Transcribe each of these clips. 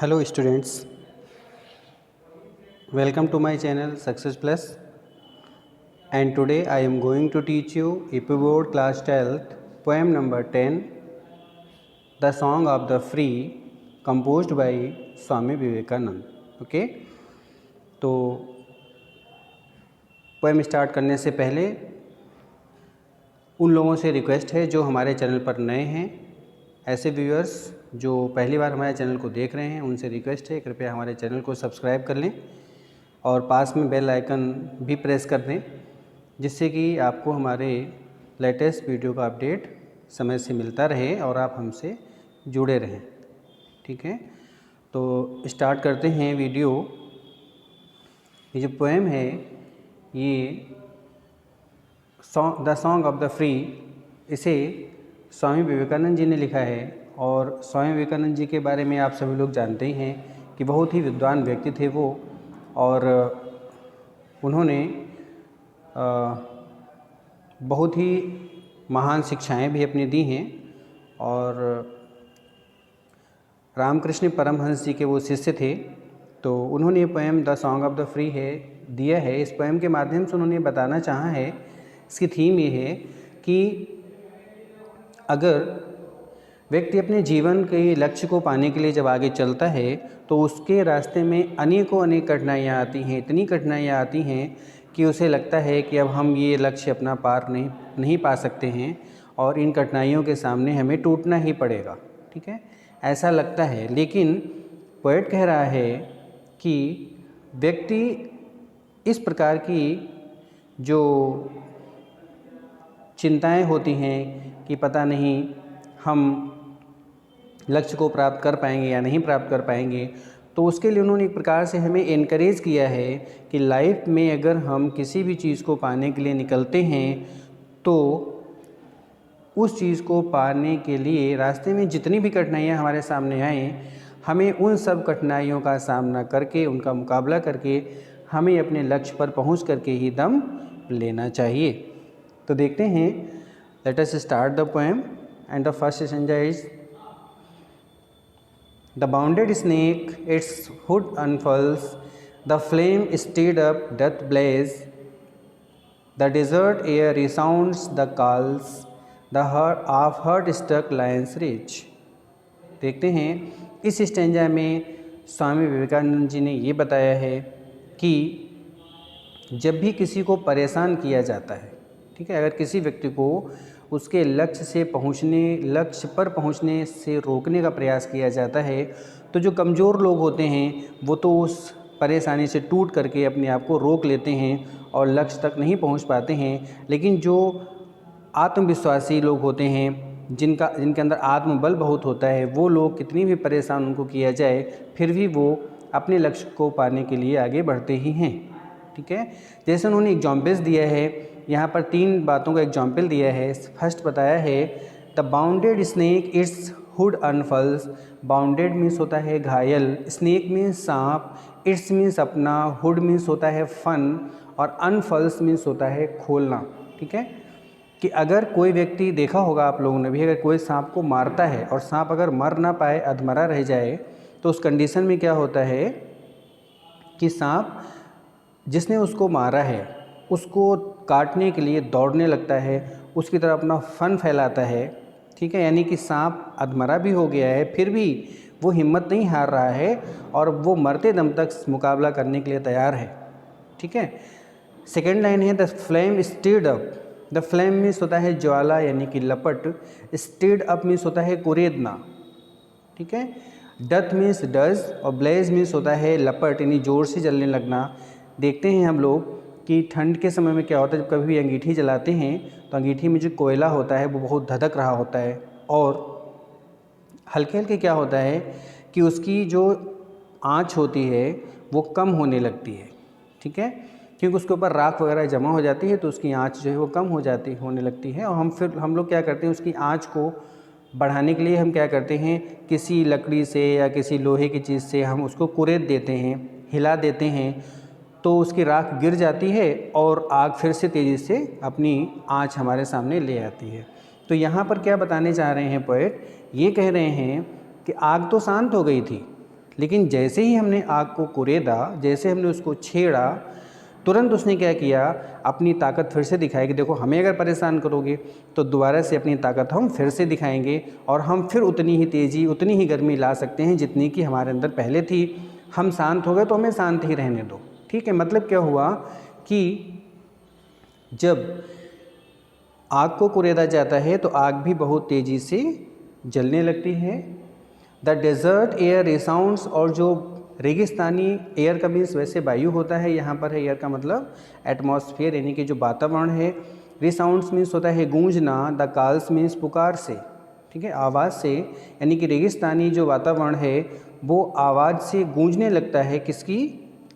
Hello students, welcome to my channel Success Plus, and today I am going to teach you EP Board Class 12th poem number 10, The Song of the Free, composed by Swami Vivekanand. Okay, तो poem start करने से पहले उन लोगों से request है जो हमारे चैनल पर नए हैं, ऐसे व्यूअर्स जो पहली बार हमारे चैनल को देख रहे हैं उनसे रिक्वेस्ट है कृपया हमारे चैनल को सब्सक्राइब कर लें और पास में बेल आइकन भी प्रेस कर दें, जिससे कि आपको हमारे लेटेस्ट वीडियो का अपडेट समय से मिलता रहे और आप हमसे जुड़े रहें। ठीक है, तो स्टार्ट करते हैं वीडियो। ये जो पोएम है ये the song of the free, इसे स्वामी विवेकानंद जी ने लिखा है। और स्वामी विवेकानंद जी के बारे में आप सभी लोग जानते ही हैं कि बहुत ही विद्वान व्यक्ति थे वो, और उन्होंने बहुत ही महान शिक्षाएं भी अपनी दी हैं। और रामकृष्ण परमहंस जी के वो शिष्य थे, तो उन्होंने ये poem the song of the free है दिया है। इस पोएम के माध्यम से उन्होंने बताना चाहा है, इसकी थीम ये है कि अगर व्यक्ति अपने जीवन के लक्ष्य को पाने के लिए जब आगे चलता है तो उसके रास्ते में अनेकों अनेक कठिनाइयाँ आती हैं, इतनी कठिनाइयाँ आती हैं कि उसे लगता है कि अब हम ये लक्ष्य अपना पार नहीं पा सकते हैं और इन कठिनाइयों के सामने हमें टूटना ही पड़ेगा। ठीक है, ऐसा लगता है। लेकिन पोएट कह रहा है कि व्यक्ति इस प्रकार की जो चिंताएं होती हैं कि पता नहीं हम लक्ष्य को प्राप्त कर पाएंगे या नहीं प्राप्त कर पाएंगे, तो उसके लिए उन्होंने एक प्रकार से हमें इनकरेज किया है कि लाइफ में अगर हम किसी भी चीज़ को पाने के लिए निकलते हैं तो उस चीज़ को पाने के लिए रास्ते में जितनी भी कठिनाइयाँ हमारे सामने आएँ, हमें उन सब कठिनाइयों का सामना करके, उनका मुकाबला करके हमें अपने लक्ष्य पर पहुँच करके ही दम लेना चाहिए। तो देखते हैं, let us start the poem and the first stanza is The bounded snake its hood unfurls, the flame stirred up doth blaze, the desert air resounds the calls, the heart of heart-struck lions reach। देखते हैं, इस stanza में स्वामी विवेकानंद जी ने ये बताया है कि जब भी किसी को परेशान किया जाता है, ठीक है, अगर किसी व्यक्ति को उसके लक्ष्य पर पहुंचने से रोकने का प्रयास किया जाता है, तो जो कमज़ोर लोग होते हैं वो तो उस परेशानी से टूट करके अपने आप को रोक लेते हैं और लक्ष्य तक नहीं पहुंच पाते हैं। लेकिन जो आत्मविश्वासी लोग होते हैं, जिनके अंदर आत्मबल बहुत होता है, वो लोग कितनी भी परेशान उनको किया जाए फिर भी वो अपने लक्ष्य को पाने के लिए आगे बढ़ते ही हैं। ठीक है, जैसे उन्होंने एग्जाम्पल्स दिया है, यहाँ पर 3 बातों का एग्जाम्पल दिया है। फर्स्ट बताया है the wounded snake its hood unfurls. Wounded means होता है घायल, स्नेक मीन्स सांप, इट्स मीन्स अपना, हुड मीन्स होता है फन, और अनफल्स मीन्स होता है खोलना। ठीक है, कि अगर कोई व्यक्ति, देखा होगा आप लोगों ने भी, अगर कोई सांप को मारता है और सांप अगर मर ना पाए, अधमरा रह जाए, तो उस कंडीशन में क्या होता है कि सांप जिसने उसको मारा है उसको काटने के लिए दौड़ने लगता है, उसकी तरफ अपना फन फैलाता है। ठीक है, यानी कि सांप अधमरा भी हो गया है फिर भी वो हिम्मत नहीं हार रहा है और वो मरते दम तक मुकाबला करने के लिए तैयार है। ठीक है, सेकेंड लाइन है the flame stirred up. The flame means होता है ज्वाला यानी कि लपट, स्टिर्ड अप मीन्स होता है कुरेदना। ठीक है, डथ मीन्स डज, और ब्लेज मीन्स होता है लपट यानी ज़ोर से जलने लगना। देखते हैं हम लोग कि ठंड के समय में क्या होता है, जब कभी भी अंगीठी जलाते हैं तो अंगीठी में जो कोयला होता है वो बहुत धधक रहा होता है, और हल्के हल्के क्या होता है कि उसकी जो आँच होती है वो कम होने लगती है। ठीक है, क्योंकि उसके ऊपर राख वगैरह जमा हो जाती है तो उसकी आँच जो है वो कम होने लगती है। और हम लोग क्या करते हैं, उसकी आँच को बढ़ाने के लिए हम क्या करते हैं, किसी लकड़ी से या किसी लोहे की चीज़ से हम उसको कुरेद देते हैं, हिला देते हैं, तो उसकी राख गिर जाती है और आग फिर से तेज़ी से अपनी आँच हमारे सामने ले आती है। तो यहाँ पर क्या बताने चाह रहे हैं पोएट, ये कह रहे हैं कि आग तो शांत हो गई थी, लेकिन जैसे ही हमने आग को कुरेदा, जैसे हमने उसको छेड़ा, तुरंत उसने क्या किया, अपनी ताकत फिर से दिखाई कि देखो हमें अगर परेशान करोगे तो दोबारा से अपनी ताकत हम फिर से दिखाएंगे और हम फिर उतनी ही तेज़ी, उतनी ही गर्मी ला सकते हैं जितनी कि हमारे अंदर पहले थी। हम शांत हो गए तो हमें शांत ही रहने दो। ठीक है, मतलब क्या हुआ कि जब आग को कुरेदा जाता है तो आग भी बहुत तेज़ी से जलने लगती है। द डेजर्ट एयर रिसाउंड्स, और जो रेगिस्तानी एयर का मीन्स वैसे वायु होता है, यहाँ पर है एयर का मतलब एटमॉस्फेयर यानी कि जो वातावरण है। रिसाउंड्स मीन्स होता है गूंजना, द कॉल्स मीन्स पुकार से, ठीक है, आवाज़ से, यानी कि रेगिस्तानी जो वातावरण है वो आवाज़ से गूंजने लगता है। किसकी?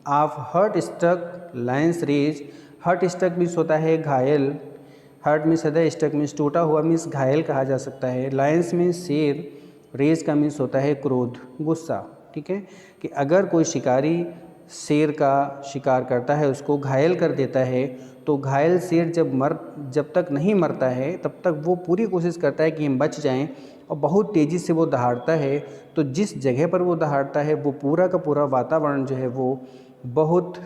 Of heart struck lions rage. Heart struck means होता है घायल, हर्ट मीन्स हृदय, स्ट्रक मीन्स टूटा हुआ, मीन्स घायल कहा जा सकता है। लायंस मीन्स शेर, रेज का मीन्स होता है क्रोध, गुस्सा। ठीक है, कि अगर कोई शिकारी शेर का शिकार करता है, उसको घायल कर देता है, तो घायल शेर जब तक नहीं मरता है तब तक वो पूरी कोशिश करता है कि हम बच जाएं, और बहुत तेज़ी से वो दहाड़ता है। तो जिस जगह पर वो दहाड़ता है वो पूरा का पूरा वातावरण जो है वो बहुत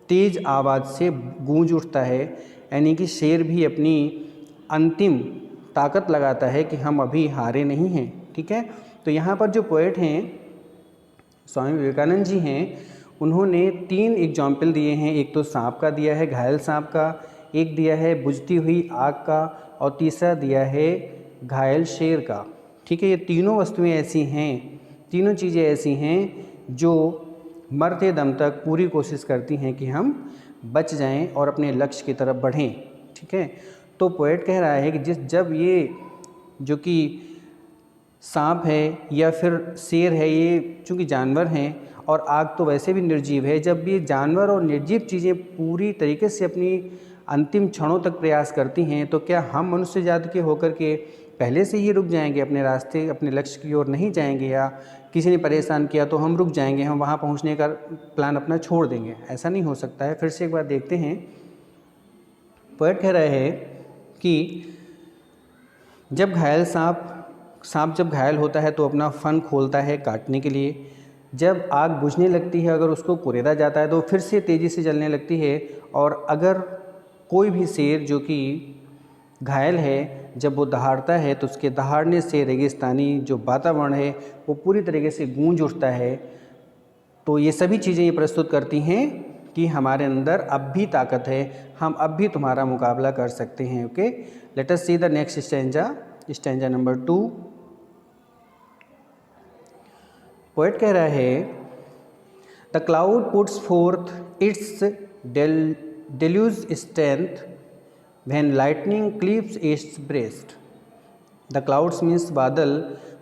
तेज़ आवाज़ से गूंज उठता है, यानी कि शेर भी अपनी अंतिम ताकत लगाता है कि हम अभी हारे नहीं हैं। ठीक है, तो यहाँ पर जो पोएट हैं स्वामी विवेकानंद जी हैं, उन्होंने 3 एग्जाम्पल दिए हैं। एक तो सांप का दिया है, घायल सांप का, एक दिया है बुझती हुई आग का, और तीसरा दिया है घायल शेर का। ठीक है, ये तीनों वस्तुएं ऐसी हैं, तीनों चीज़ें ऐसी हैं जो मरते दम तक पूरी कोशिश करती हैं कि हम बच जाएं और अपने लक्ष्य की तरफ बढ़ें। ठीक है, तो पोएट कह रहा है कि जब ये जो कि सांप है या फिर शेर है, ये चूँकि जानवर हैं और आग तो वैसे भी निर्जीव है, जब ये जानवर और निर्जीव चीज़ें पूरी तरीके से अपनी अंतिम क्षणों तक प्रयास करती हैं, तो क्या हम मनुष्य जाति के होकर के पहले से ही रुक जाएंगे, अपने रास्ते, अपने लक्ष्य की ओर नहीं जाएंगे, या किसी ने परेशान किया तो हम रुक जाएंगे, हम वहाँ पहुँचने का प्लान अपना छोड़ देंगे? ऐसा नहीं हो सकता है। फिर से एक बार देखते हैं, पोएट कह रहे हैं कि जब सांप जब घायल होता है तो अपना फन खोलता है काटने के लिए। जब आग बुझने लगती है, अगर उसको कुरेदा जाता है तो फिर से तेज़ी से जलने लगती है। और अगर कोई भी शेर जो कि घायल है, जब वो दहाड़ता है तो उसके दहाड़ने से रेगिस्तानी जो वातावरण है वो पूरी तरीके से गूंज उठता है। तो ये सभी चीज़ें ये प्रस्तुत करती हैं कि हमारे अंदर अब भी ताकत है, हम अब भी तुम्हारा मुकाबला कर सकते हैं। Okay, let us see the next stanza number 2। Poet कह रहा है, the cloud puts fourth it's deluge strength when lightning cleaves its breast। The clouds means बादल,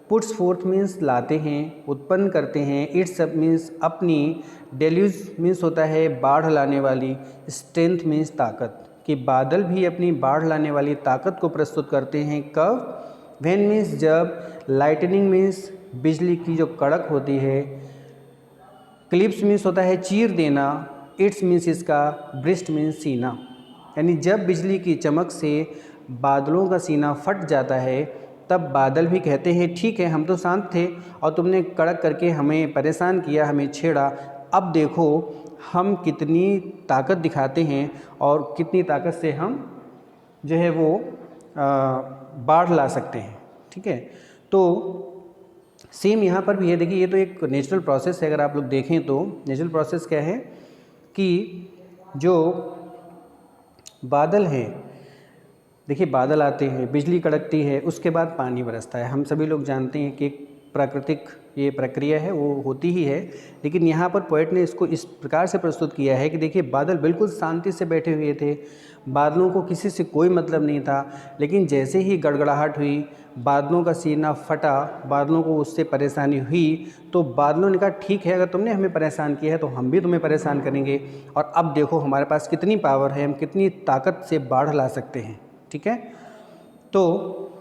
पुट्स फोर्थ मीन्स लाते हैं, उत्पन्न करते हैं, इट्स मीन्स अपनी, डेल्यूज मीन्स होता है बाढ़ लाने वाली, स्ट्रेंथ मीन्स ताकत, कि बादल भी अपनी बाढ़ लाने वाली ताकत को प्रस्तुत करते हैं। कब? व्हेन मीन्स जब, लाइटनिंग मीन्स बिजली की जो कड़क होती है, क्लिप्स मीन्स होता है चीर देना, इट्स मीन्स इसका, ब्रेस्ट मीन्स सीना, यानी जब बिजली की चमक से बादलों का सीना फट जाता है तब बादल भी कहते हैं ठीक है, हम तो शांत थे और तुमने कड़क करके हमें परेशान किया, हमें छेड़ा, अब देखो हम कितनी ताकत दिखाते हैं और कितनी ताकत से हम जो है वो बाढ़ ला सकते हैं। ठीक है, तो सेम यहाँ पर भी है। देखिए, ये तो एक नेचुरल प्रोसेस है। अगर आप लोग देखें तो नेचुरल प्रोसेस क्या है कि जो बादल हैं, देखिए बादल आते हैं, बिजली कड़कती है, उसके बाद पानी बरसता है। हम सभी लोग जानते हैं कि एक प्राकृतिक ये प्रक्रिया है, वो होती ही है। लेकिन यहाँ पर पोएट ने इसको इस प्रकार से प्रस्तुत किया है कि देखिए बादल बिल्कुल शांति से बैठे हुए थे, बादलों को किसी से कोई मतलब नहीं था, लेकिन जैसे ही गड़गड़ाहट हुई, बादलों का सीना फटा, बादलों को उससे परेशानी हुई, तो बादलों ने कहा ठीक है, अगर तुमने हमें परेशान किया है तो हम भी तुम्हें परेशान करेंगे, और अब देखो हमारे पास कितनी पावर है, हम कितनी ताकत से बाढ़ ला सकते हैं। ठीक है, तो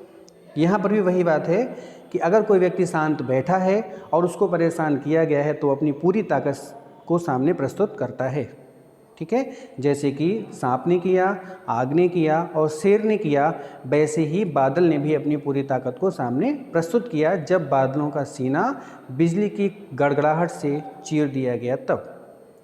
यहाँ पर भी वही बात है कि अगर कोई व्यक्ति शांत बैठा है और उसको परेशान किया गया है तो अपनी पूरी ताकत को सामने प्रस्तुत करता है। ठीक है, जैसे कि सांप ने किया, आग ने किया और शेर ने किया, वैसे ही बादल ने भी अपनी पूरी ताकत को सामने प्रस्तुत किया जब बादलों का सीना बिजली की गड़गड़ाहट से चीर दिया गया तब।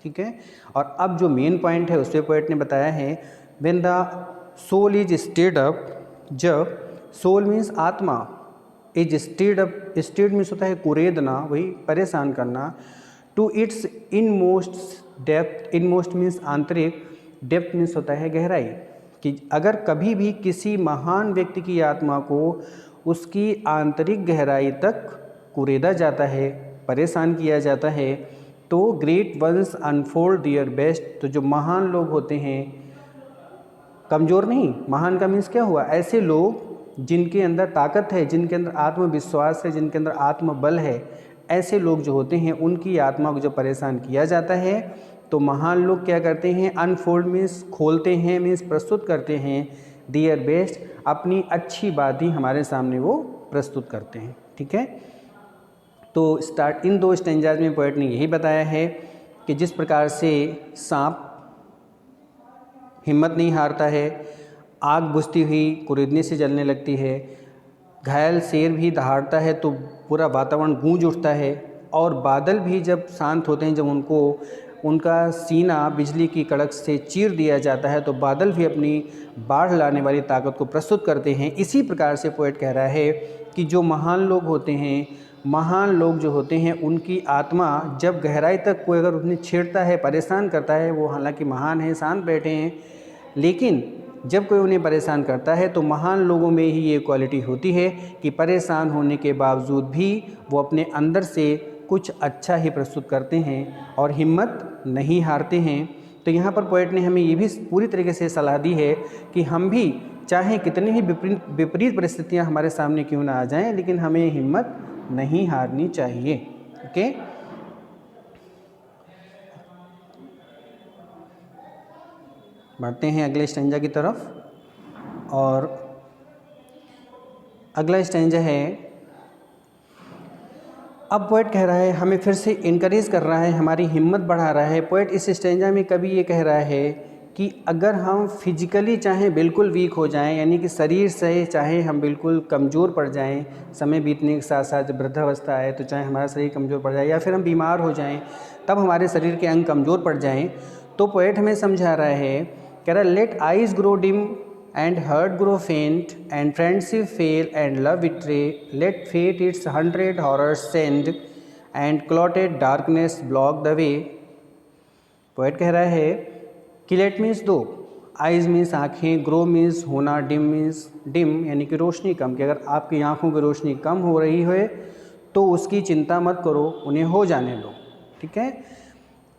ठीक है, और अब जो मेन पॉइंट है उस पर पोएट ने बताया है, when the soul is stirred up, जब सोल मीन्स आत्मा, is stirred up, stirred means होता है कुरेदना, वही परेशान करना, to its inmost depth, inmost means आंतरिक, डेप्थ मीन्स होता है गहराई, कि अगर कभी भी किसी महान व्यक्ति की आत्मा को उसकी आंतरिक गहराई तक कुरेदा जाता है, परेशान किया जाता है, तो ग्रेट वंस अनफोल्ड दियर बेस्ट, तो जो महान लोग होते हैं, कमज़ोर नहीं, महान का मीन्स क्या हुआ, ऐसे लोग जिनके अंदर ताकत है, जिनके अंदर आत्मविश्वास है, जिनके अंदर आत्मबल है, ऐसे लोग जो होते हैं उनकी आत्मा को जब परेशान किया जाता है तो महान लोग क्या करते हैं, अनफोल्ड मीन्स खोलते हैं, मीन्स प्रस्तुत करते हैं, दियर बेस्ट, अपनी अच्छी बात ही हमारे सामने वो प्रस्तुत करते हैं। ठीक है, तो स्टार्ट इन 2 स्टेंजाज में पोएट ने यही बताया है कि जिस प्रकार से सांप हिम्मत नहीं हारता है, आग बुझती हुई कुरेदने से जलने लगती है, घायल शेर भी दहाड़ता है तो पूरा वातावरण गूंज उठता है, और बादल भी जब शांत होते हैं, जब उनको उनका सीना बिजली की कड़क से चीर दिया जाता है तो बादल भी अपनी बाढ़ लाने वाली ताकत को प्रस्तुत करते हैं। इसी प्रकार से पोएट कह रहा है कि जो महान लोग होते हैं, महान लोग जो होते हैं, उनकी आत्मा जब गहराई तक कोई अगर उन्हें छेड़ता है, परेशान करता है, वो हालांकि महान हैं, शांत बैठे हैं, लेकिन जब कोई उन्हें परेशान करता है तो महान लोगों में ही ये क्वालिटी होती है कि परेशान होने के बावजूद भी वो अपने अंदर से कुछ अच्छा ही प्रस्तुत करते हैं और हिम्मत नहीं हारते हैं। तो यहाँ पर पोएट ने हमें ये भी पूरी तरीके से सलाह दी है कि हम भी चाहे कितनी ही विपरीत परिस्थितियाँ हमारे सामने क्यों ना आ जाएं, लेकिन हमें हिम्मत नहीं हारनी चाहिए। ओके, बढ़ते हैं अगले स्टेंजा की तरफ। और अगला स्टेंजा है, अब पोएट कह रहा है, हमें फिर से इनकरेज कर रहा है, हमारी हिम्मत बढ़ा रहा है। पोएट इस स्टेंजा में कभी ये कह रहा है कि अगर हम फिजिकली चाहें बिल्कुल वीक हो जाएं, यानी कि शरीर से चाहे हम बिल्कुल कमज़ोर पड़ जाएं, समय बीतने के साथ साथ जब वृद्धावस्था आए तो चाहे हमारा शरीर कमज़ोर पड़ जाए, या फिर हम बीमार हो जाएं तब हमारे शरीर के अंग कमज़ोर पड़ जाएं, तो पोएट हमें समझा रहा है, कह रहा है, let eyes grow dim and heart grow faint and friendship fail and love betray, let fate its 100 horrors send and clotted darkness block the way। Poet कह रहा है कि लेट मीन्स दो, आइज मीन्स आँखें, ग्रो मीन्स होना, dim means dim यानी कि रोशनी कम, कि अगर आपकी आँखों की रोशनी कम हो रही है तो उसकी चिंता मत करो, उन्हें हो जाने दो। ठीक है,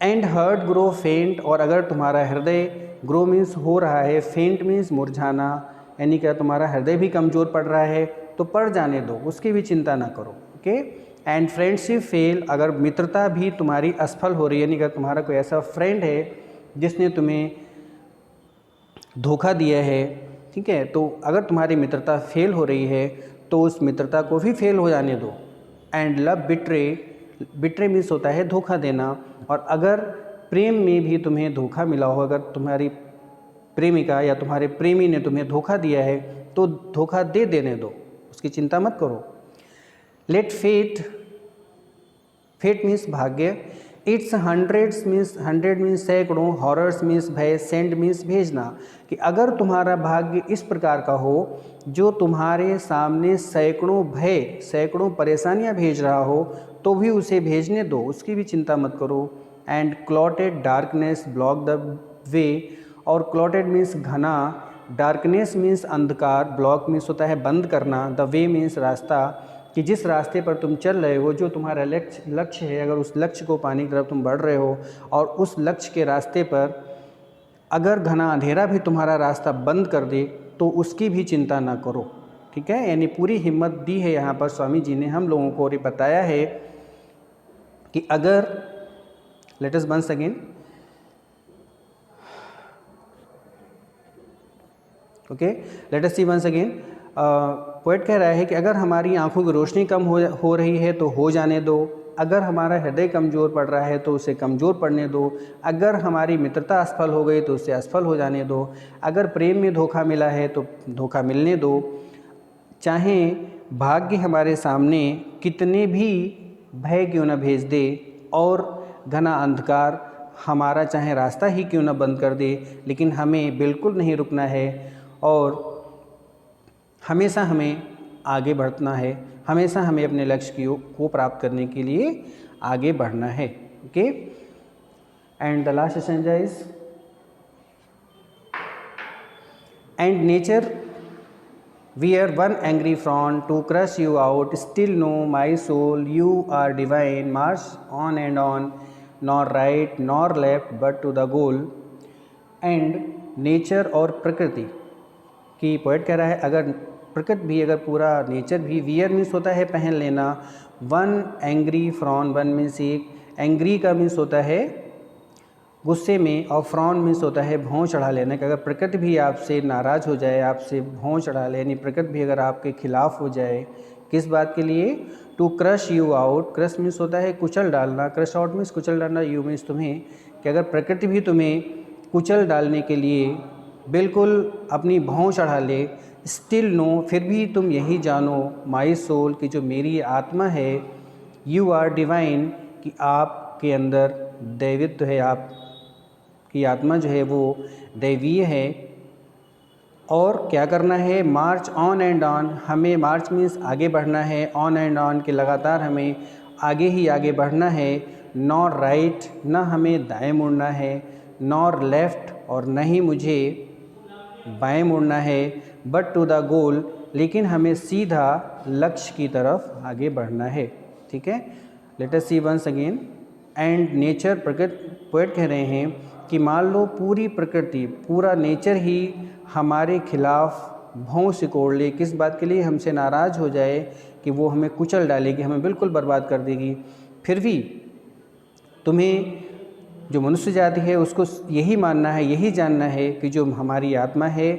एंड हर्ट ग्रो फेंट, और अगर तुम्हारा हृदय, ग्रो मीन्स हो रहा है, फेंट मीन्स मुरझाना, यानी कि तुम्हारा हृदय भी कमज़ोर पड़ रहा है तो पड़ जाने दो, उसकी भी चिंता ना करो। ओके, एंड फ्रेंडशिप फेल, अगर मित्रता भी तुम्हारी असफल हो रही है, यानी कि तुम्हारा कोई ऐसा फ्रेंड है जिसने तुम्हें धोखा दिया है, ठीक है, तो अगर तुम्हारी मित्रता फेल हो रही है तो उस मित्रता को भी फेल हो जाने दो। And love betray, betray means होता है धोखा देना, और अगर प्रेम में भी तुम्हें धोखा मिला हो, अगर तुम्हारी प्रेमिका या तुम्हारे प्रेमी ने तुम्हें धोखा दिया है तो धोखा दे देने दो, उसकी चिंता मत करो। लेट फेट, फेट मीन्स भाग्य, it's hundreds means, hundred means सैकड़ों, हॉरर्स मीन्स भय, सेंड मीन्स भेजना, कि अगर तुम्हारा भाग्य इस प्रकार का हो जो तुम्हारे सामने सैकड़ों भय, सैकड़ों परेशानियां भेज रहा हो तो भी उसे भेजने दो, उसकी भी चिंता मत करो। And clotted darkness block the way, और क्लॉटेड मीन्स घना, डार्कनेस मीन्स अंधकार, ब्लॉक मीन्स होता है बंद करना, द वे मीन्स रास्ता, कि जिस रास्ते पर तुम चल रहे हो, जो तुम्हारा लक्ष्य है, अगर उस लक्ष्य को पाने की तरफ तुम बढ़ रहे हो और उस लक्ष्य के रास्ते पर अगर घना अंधेरा भी तुम्हारा रास्ता बंद कर दे तो उसकी भी चिंता ना करो। ठीक है, यानी पूरी हिम्मत दी है यहाँ पर स्वामी जी ने हम लोगों को, और ये बताया है कि अगर, let us once again, okay, let us see once again. Poet कह रहा है कि अगर हमारी आंखों की रोशनी कम हो रही है तो हो जाने दो, अगर हमारा हृदय कमज़ोर पड़ रहा है तो उसे कमज़ोर पड़ने दो, अगर हमारी मित्रता असफल हो गई तो उसे असफल हो जाने दो, अगर प्रेम में धोखा मिला है तो धोखा मिलने दो। चाहे भाग्य हमारे सामने कितने भी भय क्यों न भेज दे और घना अंधकार हमारा चाहे रास्ता ही क्यों न बंद कर दे, लेकिन हमें बिल्कुल नहीं रुकना है और हमेशा हमें आगे बढ़ना है, हमेशा हमें अपने लक्ष्य को प्राप्त करने के लिए आगे बढ़ना है। Okay, and the last sentence is and nature wear one angry frown to crush you out, still know my soul you are divine, march on, nor right nor left but to the goal। And nature और प्रकृति की poet कह रहा है, अगर प्रकृति भी, अगर पूरा नेचर भी, वियर मीन्स होता है पहन लेना, one angry frown, one means एक, एंग्री का मीन्स होता है गुस्से में, और फ्रॉन मीन्स होता है भौं चढ़ा लेना। कि अगर प्रकृति भी आपसे नाराज़ हो जाए, आपसे भौं चढ़ा ले, यानी प्रकृति भी अगर आपके खिलाफ हो जाए, किस बात के लिए? To crush you out, crush means होता है कुचल डालना, क्रश आउट मीन्स कुचल डालना, यू मीन्स तुम्हें, कि अगर प्रकृति भी तुम्हें कुचल डालने के लिए बिल्कुल अपनी भौं चढ़ा ले, स्टिल नो, फिर भी तुम यही जानो, माई सोल, कि जो मेरी आत्मा है, यू आर डिवाइन, कि आपके अंदर दैवित्व है, आप की आत्मा जो है वो दैवीय है। और क्या करना है? मार्च ऑन एंड ऑन, हमें मार्च मीन्स आगे बढ़ना है, ऑन एंड ऑन के लगातार हमें आगे ही आगे बढ़ना है। नॉर राइट, ना हमें दाएं मुड़ना है, नॉर लेफ़्ट, और न ही मुझे बाएं मुड़ना है, बट टू द गोल, लेकिन हमें सीधा लक्ष्य की तरफ आगे बढ़ना है। ठीक है, let us see once again. And nature, प्रकृति, पोएट कह रहे हैं कि मान लो पूरी प्रकृति, पूरा नेचर ही हमारे खिलाफ भौं सिकोड़ ले, किस बात के लिए? हमसे नाराज़ हो जाए, कि वो हमें कुचल डालेगी, हमें बिल्कुल बर्बाद कर देगी, फिर भी तुम्हें, जो मनुष्य जाति है, उसको यही मानना है, यही जानना है कि जो हमारी आत्मा है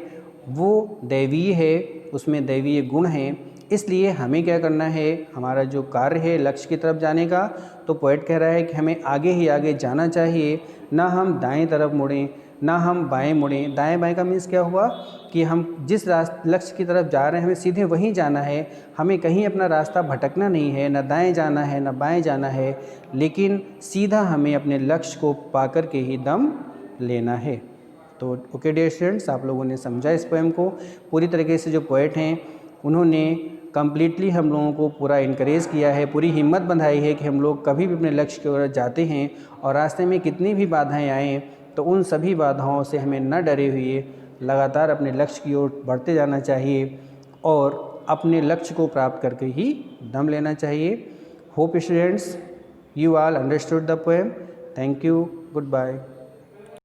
वो दैवीय है, उसमें दैवीय गुण हैं। इसलिए हमें क्या करना है? हमारा जो कार्य है लक्ष्य की तरफ जाने का, तो पोएट कह रहा है कि हमें आगे ही आगे जाना चाहिए, ना हम दाएं तरफ मुड़ें, ना हम बाएं मुड़ें। दाएं बाएं का मीन्स क्या हुआ? कि हम जिस लक्ष्य की तरफ जा रहे हैं हमें सीधे वहीं जाना है, हमें कहीं अपना रास्ता भटकना नहीं है, ना दाएं जाना है ना बाएं जाना है, लेकिन सीधा हमें अपने लक्ष्य को पाकर के ही दम लेना है। तो ओके डियर स्टूडेंट्स, आप लोगों ने समझा इस पोएम को पूरी तरीके से। जो पोएट हैं उन्होंने कम्प्लीटली हम लोगों को पूरा इनकरेज किया है, पूरी हिम्मत बंधाई है कि हम लोग कभी भी अपने लक्ष्य की ओर जाते हैं और रास्ते में कितनी भी बाधाएं आएँ तो उन सभी बाधाओं से हमें न डरे हुए लगातार अपने लक्ष्य की ओर बढ़ते जाना चाहिए और अपने लक्ष्य को प्राप्त करके ही दम लेना चाहिए। Hope students you all understood the poem. Thank you, good bye.